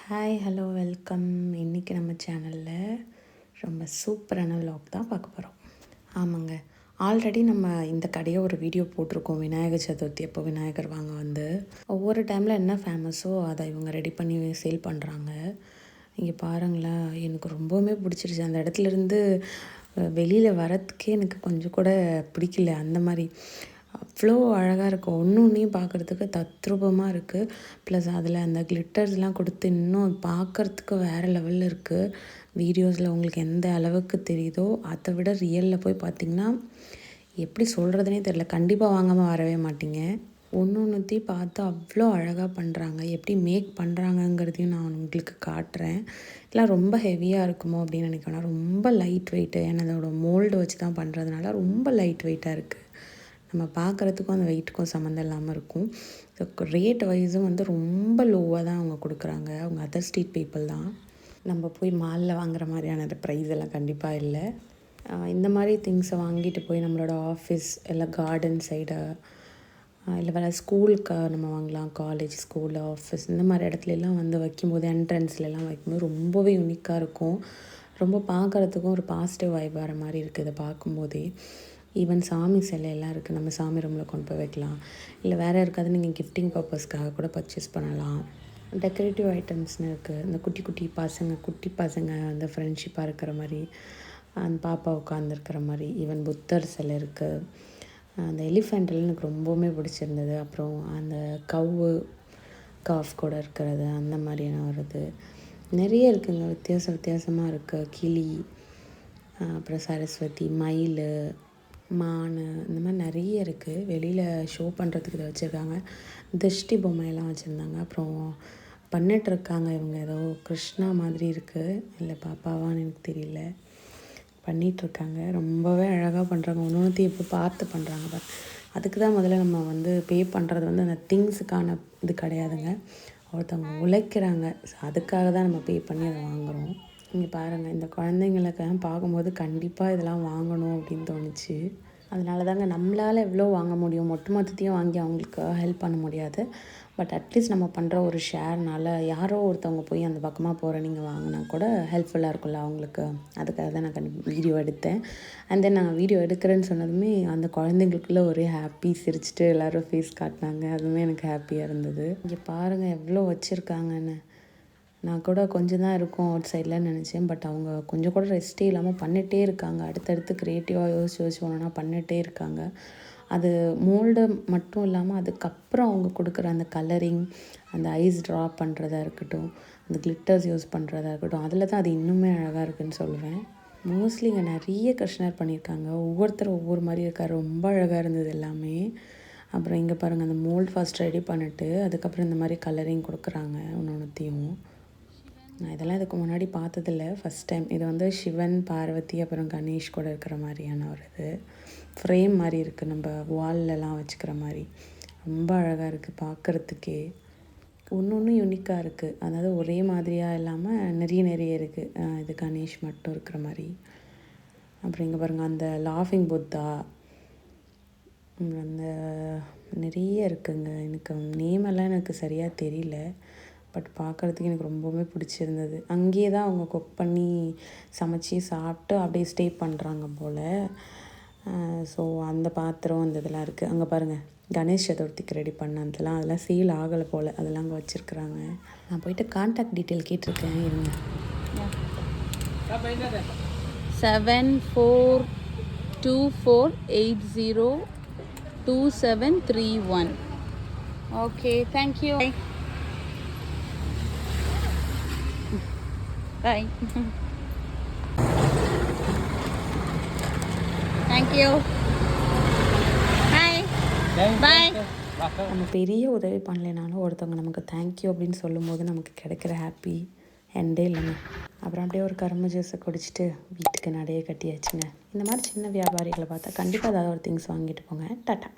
Hi hello welcome. இன்றைக்கி நம்ம சேனலில் ரொம்ப சூப்பரான விலாக் தான் பார்க்க போகிறோம். ஆமாங்க, ஆல்ரெடி நம்ம இந்த கடையை ஒரு வீடியோ போட்டிருக்கோம். விநாயகர் சதுர்த்தி அப்போ விநாயகர் வாங்க வந்து ஒவ்வொரு டைமில் என்ன ஃபேமஸோ அதை இவங்க ரெடி பண்ணி சேல் பண்ணுறாங்க. இங்கே பாருங்களேன், எனக்கு ரொம்பவுமே பிடிச்சிருச்சு. அந்த இடத்துலேருந்து வெளியில் வரத்துக்கே எனக்கு கொஞ்சம் கூட பிடிக்கல. அந்த மாதிரி அவ்வளோ அழகாக இருக்கும். ஒன்றையும் பார்க்குறதுக்கு தத்ரூபமாக இருக்குது. ப்ளஸ் அதில் அந்த கிளிட்டர்ஸ்லாம் கொடுத்து இன்னும் பார்க்குறதுக்கு வேறு லெவலில் இருக்குது. வீடியோஸில் உங்களுக்கு எந்த அளவுக்கு தெரியுதோ அதை விட ரியலில் போய் பார்த்திங்கன்னா எப்படி சொல்கிறதுனே தெரில. கண்டிப்பாக வாங்காமல் வரவே மாட்டீங்க. ஒன்றுத்தையும் பார்த்து அவ்வளோ அழகாக பண்ணுறாங்க. எப்படி மேக் பண்ணுறாங்கங்கிறதையும் நான் உங்களுக்கு காட்டுறேன். இதெல்லாம் ரொம்ப ஹெவியாக இருக்குமோ அப்படின்னு நினைக்கிறேன். ரொம்ப லைட் வெயிட்டு. ஏன்னா அதோட மோல்டு வச்சு தான் பண்ணுறதுனால ரொம்ப லைட் வெயிட்டாக இருக்குது. நம்ம பார்க்குறதுக்கும் அந்த வெயிட்டுக்கும் சம்மந்தம் இல்லாமல் இருக்கும். ஸோ ரேட் வைஸும் வந்து ரொம்ப லோவாக தான் அவங்க கொடுக்குறாங்க. அவங்க அதர் ஸ்ட்ரீட் பீப்புள் தான். நம்ம போய் மாலில் வாங்குற மாதிரியான ப்ரைஸ் எல்லாம் கண்டிப்பாக இல்லை. இந்த மாதிரி திங்ஸை வாங்கிட்டு போய் நம்மளோட ஆஃபீஸ் இல்லை கார்டன் சைடு இல்லை வேறு ஸ்கூலுக்கு நம்ம வாங்கலாம். காலேஜ், ஸ்கூல், ஆஃபீஸ் இந்த மாதிரி இடத்துலலாம் வந்து வைக்கும்போது என்ட்ரன்ஸ்லாம் வைக்கும்போது ரொம்பவே யூனிக்காக இருக்கும். ரொம்ப பார்க்குறதுக்கும் ஒரு பாசிட்டிவ் வைப் வர மாதிரி இருக்குது இதை பார்க்கும்போதே. ஈவன் சாமி சிலையெல்லாம் இருக்குது. நம்ம சாமி ரூமில் கொண்டு போய் வைக்கலாம். இல்லை வேறு இருக்காது, நீங்கள் கிஃப்டிங் பர்பஸ்க்காக கூட பர்ச்சேஸ் பண்ணலாம். டெக்கரேட்டிவ் ஐட்டம்ஸ்னு இருக்குது. இந்த குட்டி பசங்க வந்து ஃப்ரெண்ட்ஷிப்பாக இருக்கிற மாதிரி, அந்த பாப்பா உட்காந்துருக்கிற மாதிரி, ஈவன் புத்தர் சிலை இருக்குது. அந்த எலிஃபெண்ட்லாம் எனக்கு ரொம்பவுமே பிடிச்சிருந்தது. அப்புறம் அந்த காஃப் கூட இருக்கிறது அந்த மாதிரியான வருது. நிறைய இருக்குங்க, வித்தியாசமாக இருக்குது. கிளி, அப்புறம் சரஸ்வதி, மயில், மான், இந்த மாதிரி நிறைய இருக்குது. வெளியில் ஷோ பண்ணுறதுக்கு இதை வச்சுருக்காங்க. திருஷ்டி பொம்மையெல்லாம் வச்சுருந்தாங்க. அப்புறம் பண்ணிகிட்ருக்காங்க இவங்க. ஏதோ கிருஷ்ணா மாதிரி இருக்குது, இல்லை பாப்பாவான்னு எனக்கு தெரியல. பண்ணிகிட்ருக்காங்க. ரொம்பவே அழகாக பண்ணுறாங்க. ஒன்றுத்தையும் இப்போ பார்த்து பண்ணுறாங்க. அதுக்கு தான் முதல்ல நம்ம வந்து பே பண்ணுறது வந்து அந்த திங்ஸுக்கான இது கிடையாதுங்க. ஒருத்தவங்க உழைக்கிறாங்க. ஸோ அதுக்காக தான் நம்ம பே பண்ணி அதை வாங்குகிறோம். இங்கே பாருங்கள், இந்த குழந்தைங்களுக்கெல்லாம் பார்க்கும்போது கண்டிப்பாக இதெல்லாம் வாங்கணும் அப்படின்னு தோணுச்சு. அதனால தாங்க, நம்மளால் எவ்வளோ வாங்க முடியும், மொத்தத்தையும் வாங்கி அவங்களுக்கு ஹெல்ப் பண்ண முடியாது. பட் அட்லீஸ்ட் நம்ம பண்ணுற ஒரு ஷேர்னால் யாரோ ஒருத்தவங்க போய் அந்த பக்கமாக போகிற நீங்கள் வாங்கினா கூட ஹெல்ப்ஃபுல்லாக இருக்கும்ல அவங்களுக்கு. அதுக்காக தான் நான் வீடியோ எடுத்தேன். அண்ட் தென் நான் வீடியோ எடுக்கிறேன்னு சொன்னதுமே அந்த குழந்தைங்களுக்குள்ளே ஒரே ஹாப்பி, சிரிச்சுட்டு எல்லோரும் ஃபேஸ் காட்டினாங்க. அதுவுமே எனக்கு ஹாப்பியாக இருந்தது. இங்கே பாருங்கள் எவ்வளோ வச்சுருக்காங்கன்னு. நான் கூட கொஞ்சம் தான் இருக்கும் அவுட் சைடில் நினச்சேன். பட் அவங்க கொஞ்சம் கூட ரெஸ்ட்டே இல்லாமல் பண்ணிகிட்டே இருக்காங்க. அடுத்தடுத்து க்ரியேட்டிவாக யோசிச்சு ஒன்றுனா பண்ணிகிட்டே இருக்காங்க. அது மோல்டு மட்டும் இல்லாமல் அதுக்கப்புறம் அவங்க கொடுக்குற அந்த கலரிங், அந்த ஐஸ் ட்ரா பண்ணுறதா இருக்கட்டும், அந்த கிளிட்டர்ஸ் யூஸ் பண்ணுறதா இருக்கட்டும், அதில் தான் அது இன்னுமே அழகாக இருக்குதுன்னு சொல்லுவேன். மோஸ்ட்லி இங்கே நிறைய கிருஷ்ணர் பண்ணியிருக்காங்க. ஒவ்வொருத்தரும் ஒவ்வொரு மாதிரி இருக்கார். ரொம்ப அழகாக இருந்தது எல்லாமே. அப்புறம் இங்கே பாருங்கள், அந்த மோல்டு ஃபஸ்ட் ரெடி பண்ணிவிட்டு அதுக்கப்புறம் இந்த மாதிரி கலரிங் கொடுக்குறாங்க ஒன்றுத்தையும். நான் இதெல்லாம் இதுக்கு முன்னாடி பார்த்ததில்ல, ஃபஸ்ட் டைம். இது வந்து சிவன், பார்வதி, அப்புறம் கணேஷ் கூட இருக்கிற மாதிரியான ஒரு இது ஃப்ரேம் மாதிரி இருக்குது. நம்ம வால்லலாம் வச்சுக்கிற மாதிரி ரொம்ப அழகாக இருக்குது பார்க்குறதுக்கே. ஒன்று யூனிக்காக இருக்குது. அதாவது ஒரே மாதிரியாக இல்லாமல் நிறைய இருக்குது. இது கணேஷ் மட்டும் இருக்கிற மாதிரி. அப்புறம் இங்கே பாருங்கள், அந்த லாஃபிங் புத்தா, அந்த நிறைய இருக்குங்க. எனக்கு நேமெல்லாம் எனக்கு சரியாக தெரியல. பட் பார்க்குறதுக்கு எனக்கு ரொம்பவுமே பிடிச்சிருந்தது. அங்கேயே தான் அவங்க குக் பண்ணி சமைச்சி சாப்பிட்டு அப்படியே ஸ்டே பண்ணுறாங்க போல். ஸோ அந்த பாத்திரம் அந்த இதெல்லாம் இருக்குது. அங்கே பாருங்கள், கணேஷ் சதுர்த்திக்கு ரெடி பண்ண அதெல்லாம் சேல் ஆகலை போல். அதெல்லாம் அங்கே வச்சுருக்குறாங்க. நான் போயிட்டு கான்டாக்ட் டீட்டெயில் கேட்டிருக்கேன். இருங்க. 7424802731. Okay, thank you. Bye. Thank you. Bye. Bye. நம்ம பெரிய உதவி பண்ணலைனாலும் ஒருத்தவங்க நமக்கு தேங்க்யூ அப்படின்னு சொல்லும்போது நமக்கு கிடைக்கிற ஹாப்பி எண்டே இல்லைங்க. அப்புறம் அப்படியே ஒரு கரும்பு ஜூஸை குடிச்சிட்டு வீட்டுக்கு நடைய கட்டியாச்சுங்க. இந்த மாதிரி சின்ன வியாபாரிகளை பார்த்தா கண்டிப்பாக ஏதாவது ஒரு திங்ஸ் வாங்கிட்டு போங்க. டாட்டா.